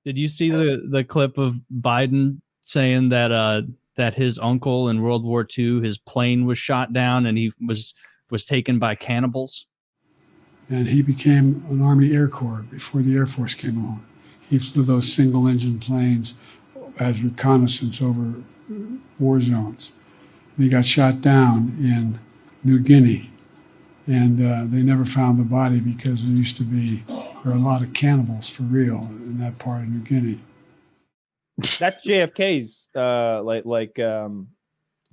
Did you see the clip of Biden saying that that his uncle in World War II, his plane was shot down and he was taken by cannibals? And he became an Army Air Corps before the Air Force came along. He flew those single-engine planes as reconnaissance over war zones. And he got shot down in New Guinea, and they never found the body because there were a lot of cannibals for real in that part of New Guinea. That's JFK's.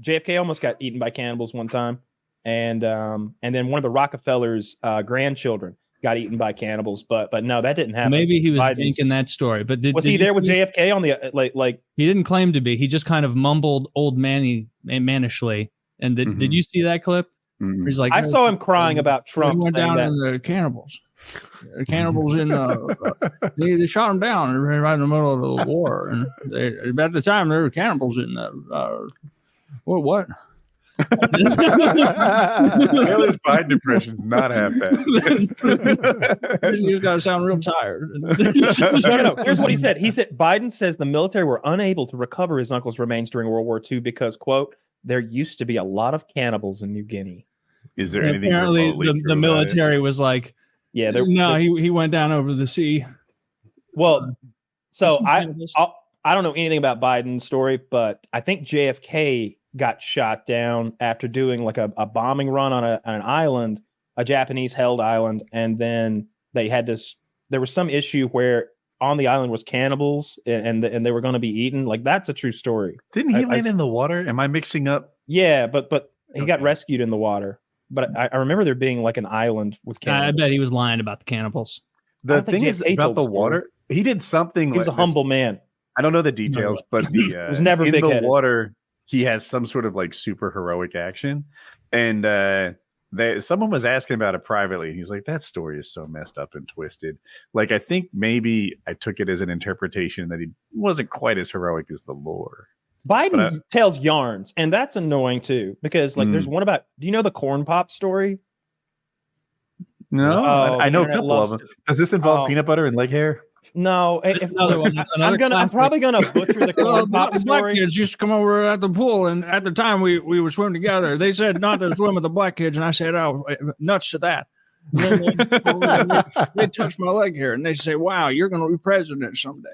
JFK almost got eaten by cannibals one time, and then one of the Rockefellers' grandchildren got eaten by cannibals, but no, that didn't happen. Maybe he was thinking that story, but was he there with JFK on the like? He didn't claim to be. He just kind of mumbled old manishly. And did you see that clip? Mm-hmm. He's like, I saw him crying about Trump. He went down in the cannibals. The cannibals in they shot him down right in the middle of the war, and at the time there were cannibals in the what? Bailey's Biden impression's not half bad. You just gotta sound real tired. No. Here's what he said. He said Biden says the military were unable to recover his uncle's remains during World War II because, quote, there used to be a lot of cannibals in New Guinea. Is there anything? Apparently, the military was like, yeah, he went down over the sea. Well, so I don't know anything about Biden's story, but I think JFK got shot down after doing like a bombing run on an island, a Japanese held island, and then they had this. There was some issue where on the island was cannibals, and they were going to be eaten. Like, that's a true story. Didn't he land in the water? Am I mixing up? Yeah, but he got rescued in the water. But I remember there being like an island with cannibals. I bet he was lying about the cannibals. The thing is about the water. He did something. He was a humble man. I don't know the details, but the was never in big-headed. The water. He has some sort of like super heroic action, and someone was asking about it privately. He's like, that story is so messed up and twisted. Like, I think maybe I took it as an interpretation that he wasn't quite as heroic as the lore. Biden tells yarns, and that's annoying too, because like there's one about, do you know the Cornpop story? No, I know a couple of them. Does this involve peanut butter and leg hair? No, another one. I'm probably gonna butcher the Cornpop the story. Black kids used to come over at the pool, and at the time we would swim together. They said not to swim with the black kids, and I said, "Oh, nuts to that." And then they touched my leg here, and they say, "Wow, you're going to be president someday."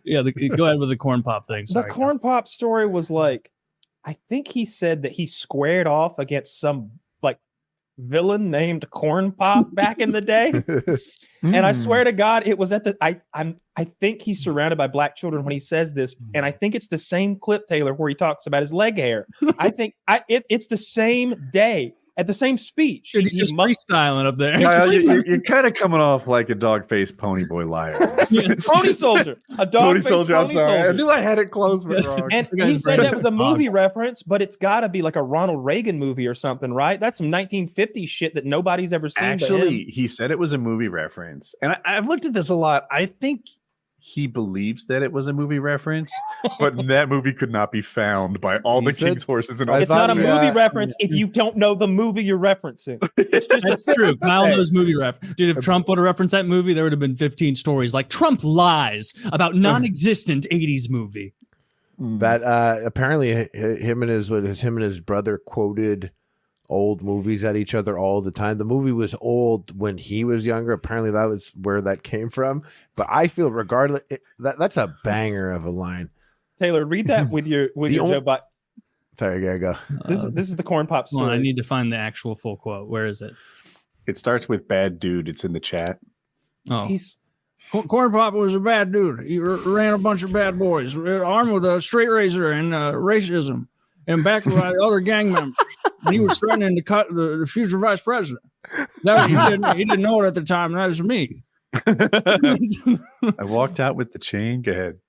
Yeah, go ahead with the Cornpop thing. Sorry. The Cornpop story was like, I think he said that he squared off against some like villain named Cornpop back in the day. And I swear to God, it was at the I think he's surrounded by black children when he says this, and I think it's the same clip, Taylor, where he talks about his leg hair. I think it's the same day at the same speech. Dude, he's just freestyling up there. You're kind of coming off like a dog-faced pony boy liar. Pony soldier, a dog-faced pony soldier. I'm sorry, I knew I had it close but wrong. And he said that was a movie reference, but it's got to be like a Ronald Reagan movie or something, right? That's some 1950s shit that nobody's ever seen. Actually, he said it was a movie reference, and I've looked at this a lot. I think he believes that it was a movie reference, but that movie could not be found by all the king's horses and all. It's not a movie reference if you don't know the movie you're referencing. That's true. Kyle knows movie reference. Dude, if Trump would have referenced that movie, there would have been 15 stories like Trump lies about non-existent 80s movie. That apparently him and his brother quoted old movies at each other all the time. The movie was old when he was younger. Apparently that was where that came from. But I feel regardless, that's a banger of a line. Taylor, read that with your Joe Biden. Sorry, go. This is the Cornpop story. Well, I need to find the actual full quote. Where is it? It starts with bad dude. It's in the chat. Oh, Cornpop was a bad dude. He ran a bunch of bad boys, armed with a straight razor and racism, and backed by other gang members. And he was threatening to cut the future vice president. He didn't know it at the time. That was me. I walked out with the chain. Go ahead.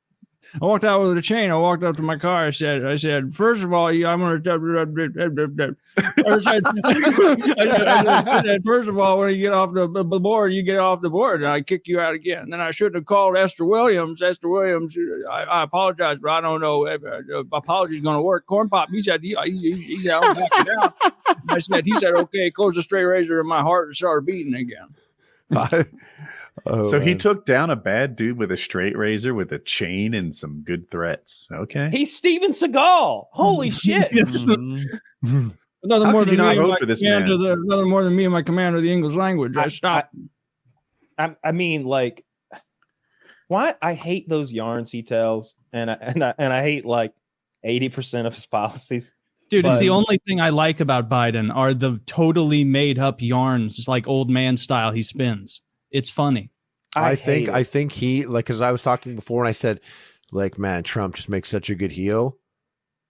I walked out with a chain. I walked up to my car. I said, first of all, I'm going to. I said, first of all, when you get off the board, you get off the board, and I kick you out again. And then I shouldn't have called Esther Williams. Esther Williams, I apologize, but I don't know. Apology is going to work. Cornpop, he said, he's out backing down. He said, okay, close the straight razor in my heart and started beating again. So he man. took down a bad dude with a straight razor with a chain and some good threats. Okay. He's Steven Seagal. Holy shit. Yes. Mhm. Nothing How more could you than not me and vote my for this command man? of the nothing more than me and my command of the English language. I I- stopped. I mean, like, why I hate those yarns he tells, and I hate like 80% of his policies. Dude, it's But- the only thing I like about Biden are the totally made up yarns, it's like old man style he spins. It's funny. I hate it. think he like because I was talking before and I said like man Trump just makes such a good heel.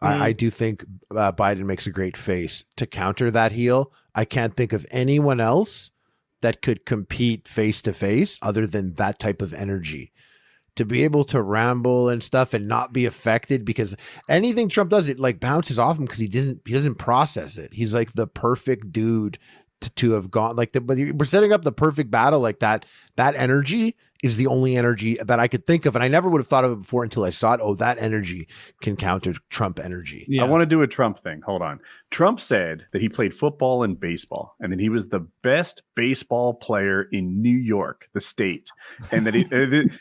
I do think Biden makes a great face to counter that heel. I can't think of anyone else that could compete face to face other than that type of energy. To be able to ramble and stuff and not be affected because anything Trump does, it like bounces off him because he doesn't process it. He's like the perfect dude to have gone like but we're setting up the perfect battle like that. That energy is the only energy that I could think of. And I never would have thought of it before until I saw it. Oh, that energy can counter Trump energy. Yeah. I want to do a Trump thing. Hold on. Trump said that he played football and baseball, and that he was the best baseball player in New York, the state, and that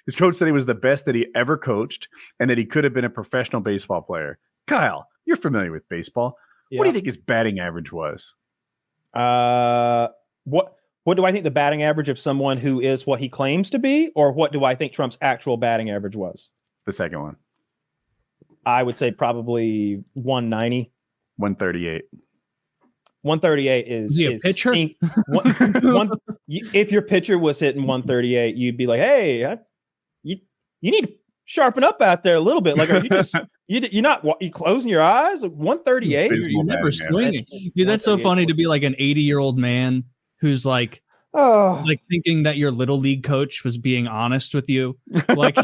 his coach said he was the best that he ever coached, and that he could have been a professional baseball player. Kyle, you're familiar with baseball. What do you think his batting average was? What do I think the batting average of someone who is what he claims to be, or what do I think Trump's actual batting average was? The second one, I would say probably 190. 138. 138 is Is he a is pitcher? If your pitcher was hitting 138, you'd be like, hey, you need to sharpen up out there a little bit. Like, are you just you're not you closing your eyes? 138. Baseball You're never batting swinging. Dude, that's so 138. funny to be like an 80-year-old man who's like thinking that your little league coach was being honest with you. Like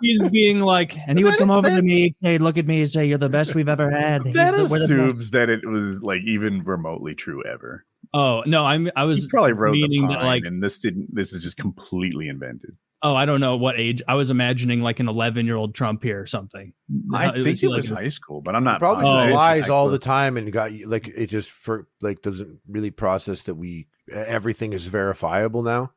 he's being like, and he would come over to me and say, look at me and say, you're the best we've ever had. That we're the best." assumes that it was like even remotely true ever. Oh no, I He was probably wrote the meaning pine, that like, and this is just completely invented. oh, I don't know what age. I was imagining like an 11-year-old Trump here or something. I think he it was like- high school, but I'm not Probably Oh. just positive. lies I all the could- time and got like it just for like doesn't really process that everything is verifiable now.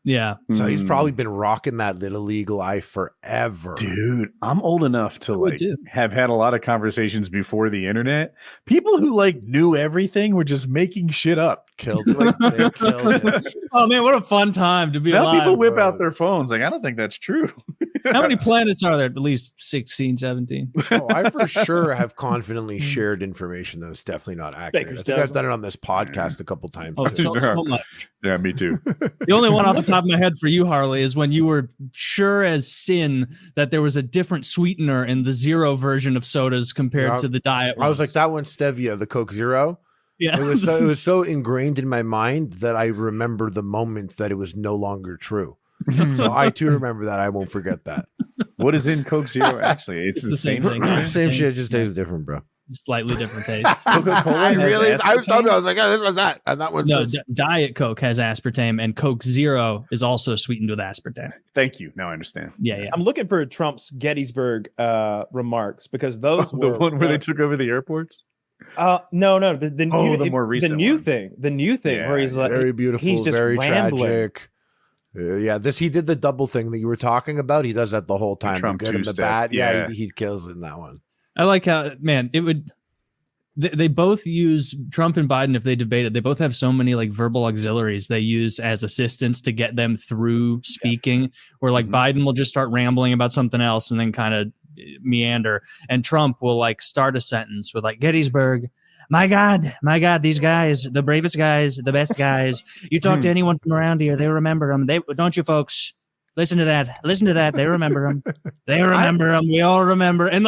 Yeah. So he's Hmm. probably been rocking that little league life forever. Dude, I'm old enough to would like too. have had a lot of conversations before the internet. People who like knew everything were just making shit up. Killed it. They killed it. Oh man, what a fun time to be Now alive. people whip bro. out their phones like, I don't think that's true. How many planets are there? At least 16, 17. Oh, I for sure have confidently shared information that's definitely not accurate. Baker's I think I've dozen. done it on this podcast a couple times. Oh, too. so much. Yeah, me too. The only one off the top of my head for you, Harley, is when you were sure as sin that there was a different sweetener in the zero version of sodas compared Yeah, to the diet I was like, ones. that one's stevia, the Coke Zero. Yeah. It was so ingrained in my mind that I remember the moment that it was no longer true. So I too remember that. I won't forget that. What is in Coke Zero actually? It's the same thing. right? Same shit, just tastes different, bro. Slightly different taste. Coca-Cola I has really, I was aspartame? talking, I was like, oh, this was that, and that one. No, Diet Coke has aspartame, and Coke Zero is also sweetened with aspartame. Thank you. Now I understand. Yeah, yeah. I'm looking for Trump's Gettysburg remarks because those The were one where they took over the airports? no the more recent the new one. thing Yeah, where he's like Very beautiful, he's just very rambling. tragic. Yeah, he did the double thing that you were talking about. He does that the whole time. The Trump good and the two-step, bad. Yeah, yeah. he kills it in that one. I like how, man, it would. They both use Trump and Biden if they debate it. They both have so many like verbal auxiliaries they use as assistants to get them through speaking. Where like Biden will just start rambling about something else and then kind of meander, and Trump will like start a sentence with like Gettysburg. My God, these guys, the bravest guys, the best guys. You talk to anyone from around here, they remember them. They don't you, folks? Listen to that. They remember them. They remember them. We all remember. And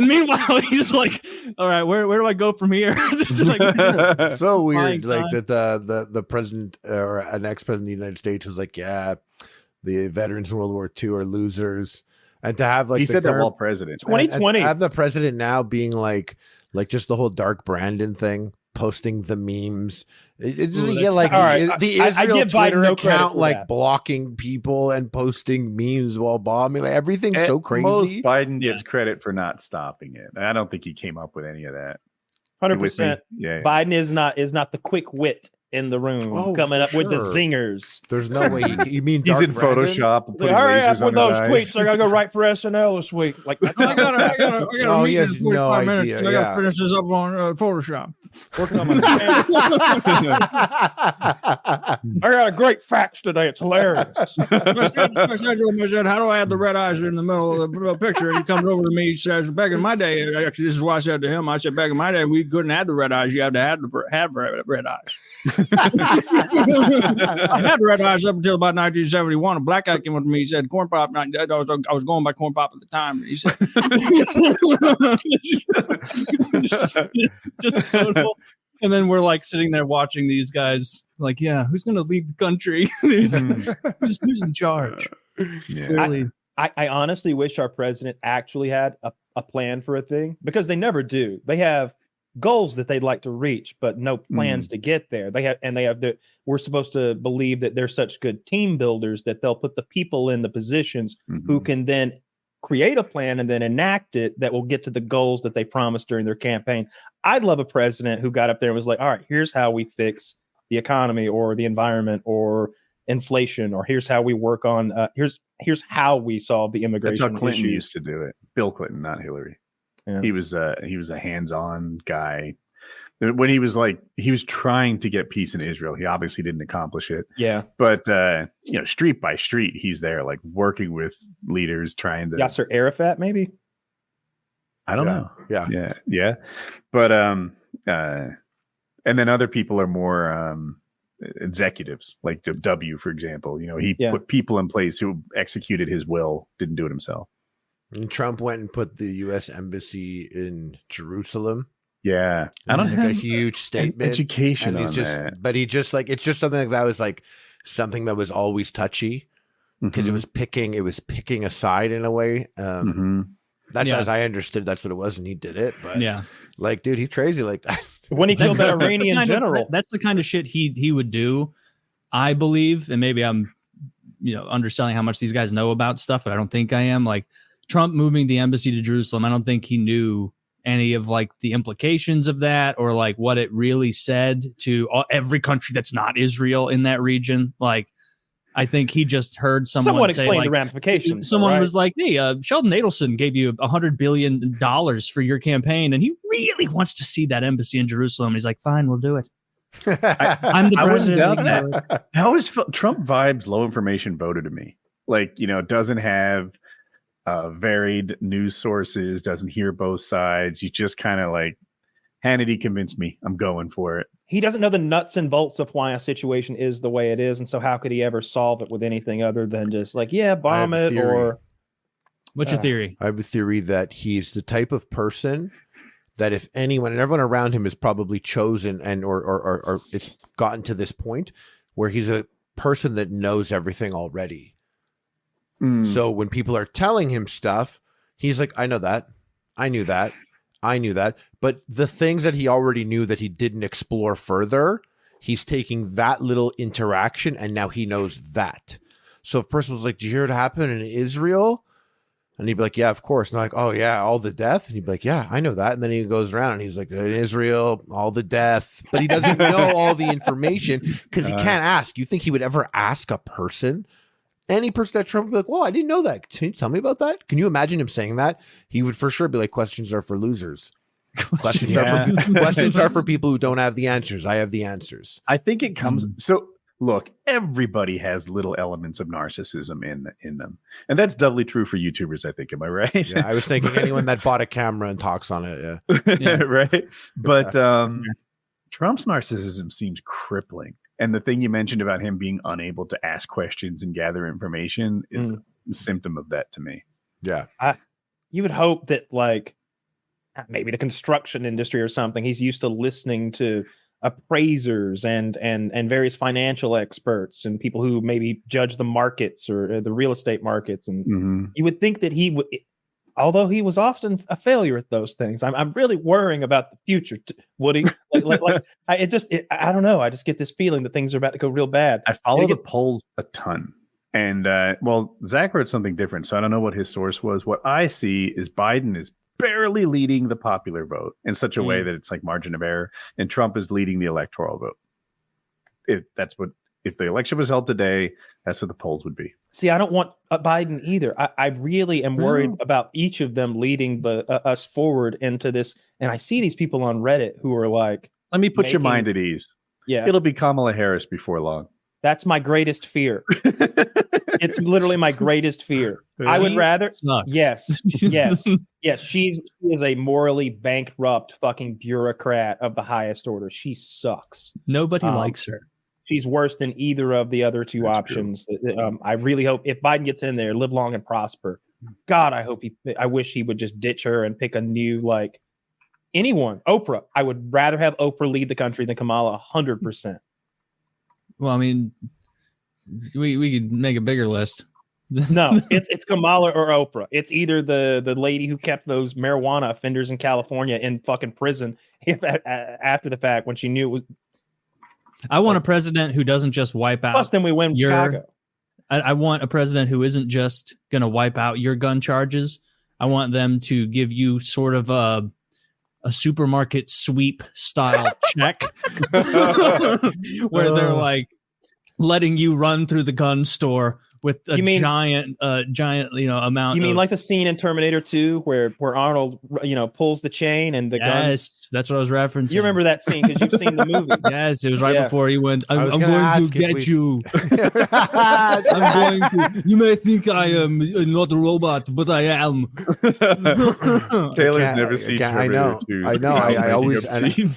meanwhile, he's like, all right, where do I go from here? Just like, So Fine weird, like time. that the president or an ex-president of the United States was like, yeah, the veterans in World War II are losers, and to have like He the said that current- while president. 2020. and have the president now being like just the whole Dark Brandon thing, posting the memes. It just Ooh, get like all right, the I Israel give Biden Twitter no credit account for like that. blocking people and posting memes while bombing. Like everything's so At most, crazy. Biden gets credit for not stopping it. I don't think he came up with any of that. 100%. Yeah. Biden is not the quick wit in the room, Oh, coming for up with the sure. zingers. There's no way you mean He's Dark in Brandon? Photoshop. Like, Putting hurry up lasers with on those his tweets. eyes. I gotta go write for SNL this week. Like, that's I got a Oh, he meeting in has no 45 minutes. idea, I got yeah. to finish this up on Photoshop. working on my I got a great fax today. It's hilarious. I said to him, I said, how do I add the red eyes in the middle of the picture? And he comes over to me, he says, back in my day, actually, this is what I said to him. I said, back in my day, we couldn't add the red eyes. You had to have red eyes. I had red eyes up until about 1971. A black guy came up to me. He said, Cornpop. I was going by Cornpop at the time. He said, just total. And then we're like sitting there watching these guys, like, yeah, who's going to lead the country? who's in charge? Yeah. Clearly. I honestly wish our president actually had a plan for a thing, because they never do. They have goals that they'd like to reach, but no plans to get there. We're supposed to believe that they're such good team builders that they'll put the people in the positions who can then create a plan and then enact it that will get to the goals that they promised during their campaign. I'd love a president who got up there and was like, all right, here's how we fix the economy or the environment or inflation, or here's how we work on here's how we solve the immigration That's how Clinton issue. used to do it. Bill Clinton, not Hillary. Yeah. He was a hands-on guy. When he was trying to get peace in Israel, he obviously didn't accomplish it. Yeah. But street by street, he's there, like working with leaders, trying to. Yasser Arafat, maybe. I don't know. Yeah. But and then other people are more executives, like W, for example. He put people in place who executed his will, didn't do it himself. And Trump went and put the U.S. embassy in Jerusalem. Yeah, I don't like a huge statement. Education and on that. But he just like, it's just something like that was like something that was always touchy because it was picking a side in a way. That's as I understood. That's what it was, and he did it. But like, dude, he's crazy like that. When he killed that Iranian general, that's the kind of shit he would do. I believe, and maybe I'm underselling how much these guys know about stuff, but I don't think I am. Like Trump moving the embassy to Jerusalem, I don't think he knew any of like the implications of that or like what it really said to every country that's not Israel in that region. Like, I think he just heard someone say, explain like, the ramifications. Someone was like, "Hey, Sheldon Adelson gave you $100 billion for your campaign, and he really wants to see that embassy in Jerusalem." He's like, "Fine, we'll do it." I'm the president. I wouldn't doubt that. I always felt Trump vibes low information voter to me. Like, doesn't have varied news sources, doesn't hear both sides. You just kind of like, Hannity convinced me, I'm going for it. He doesn't know the nuts and bolts of why a situation is the way it is, and so how could he ever solve it with anything other than just like, bomb it? Or what's your theory? I have a theory that he's the type of person that if anyone and everyone around him is probably chosen and or it's gotten to this point where he's a person that knows everything already. So when people are telling him stuff, he's like, I know that. I knew that. I knew that. But the things that he already knew that he didn't explore further, he's taking that little interaction and now he knows that. So if a person was like, did you hear what happened in Israel? And he'd be like, yeah, of course. And I'm like, oh yeah, all the death. And he'd be like, yeah, I know that. And then he goes around and he's like, in Israel, all the death. But he doesn't know all the information because he can't ask. You think he would ever ask a person? Any person that Trump would be like, whoa, I didn't know that. Can you tell me about that? Can you imagine him saying that? He would for sure be like, questions are for losers. Questions are for people who don't have the answers. I have the answers. I think it comes. So look, everybody has little elements of narcissism in them. And that's doubly true for YouTubers, I think. Am I right? Yeah, I was thinking anyone that bought a camera and talks on it. Yeah. Right. But Trump's narcissism seems crippling. And the thing you mentioned about him being unable to ask questions and gather information is a symptom of that to me. Yeah. You would hope that like maybe the construction industry or something, he's used to listening to appraisers and various financial experts and people who maybe judge the markets or the real estate markets. And you would think that he would, although he was often a failure at those things. I'm really worrying about the future. Woody, I don't know. I just get this feeling that things are about to go real bad. I follow the polls a ton. And Zach wrote something different, so I don't know what his source was. What I see is Biden is barely leading the popular vote in such a way that it's like margin of error, and Trump is leading the electoral vote. if the election was held today, that's what the polls would be. See, I don't want Biden either. I really am worried about each of them leading us forward into this. And I see these people on Reddit who are like, let me put your mind at ease. Yeah, It'll be Kamala Harris before long. that's my greatest fear. It's literally my greatest fear. I would rather. Sucks. Yes. She is a morally bankrupt fucking bureaucrat of the highest order. She sucks. Nobody likes her. She's worse than either of the other two options. I really hope if Biden gets in there, live long and prosper. God, I wish he would just ditch her and pick a new, like, anyone. Oprah. I would rather have Oprah lead the country than Kamala 100%. Well, I mean, we could make a bigger list. No, it's Kamala or Oprah. It's either the lady who kept those marijuana offenders in California in fucking prison after the fact when she knew it was. I want a president who doesn't just wipe out. Plus, then we win Chicago. I want a president who isn't just going to wipe out your gun charges. I want them to give you sort of a supermarket sweep style check where they're like letting you run through the gun store with a giant amount. You mean like the scene in Terminator 2 where Arnold, pulls the chain and the guns? Yes, that's what I was referencing. You remember that scene because you've seen the movie. Yes, it was right before he went, I'm going to get you. I'm going to. You may think I am not a robot, but I am. Taylor's never seen Terminator 2. I know. I always.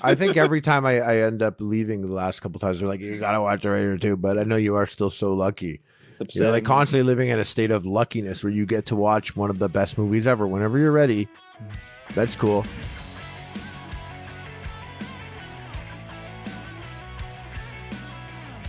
I think every time I end up leaving the last couple times, they're like, you gotta watch Terminator 2. But I know you are still so lucky. You're like constantly living in a state of luckiness where you get to watch one of the best movies ever whenever you're ready. That's cool.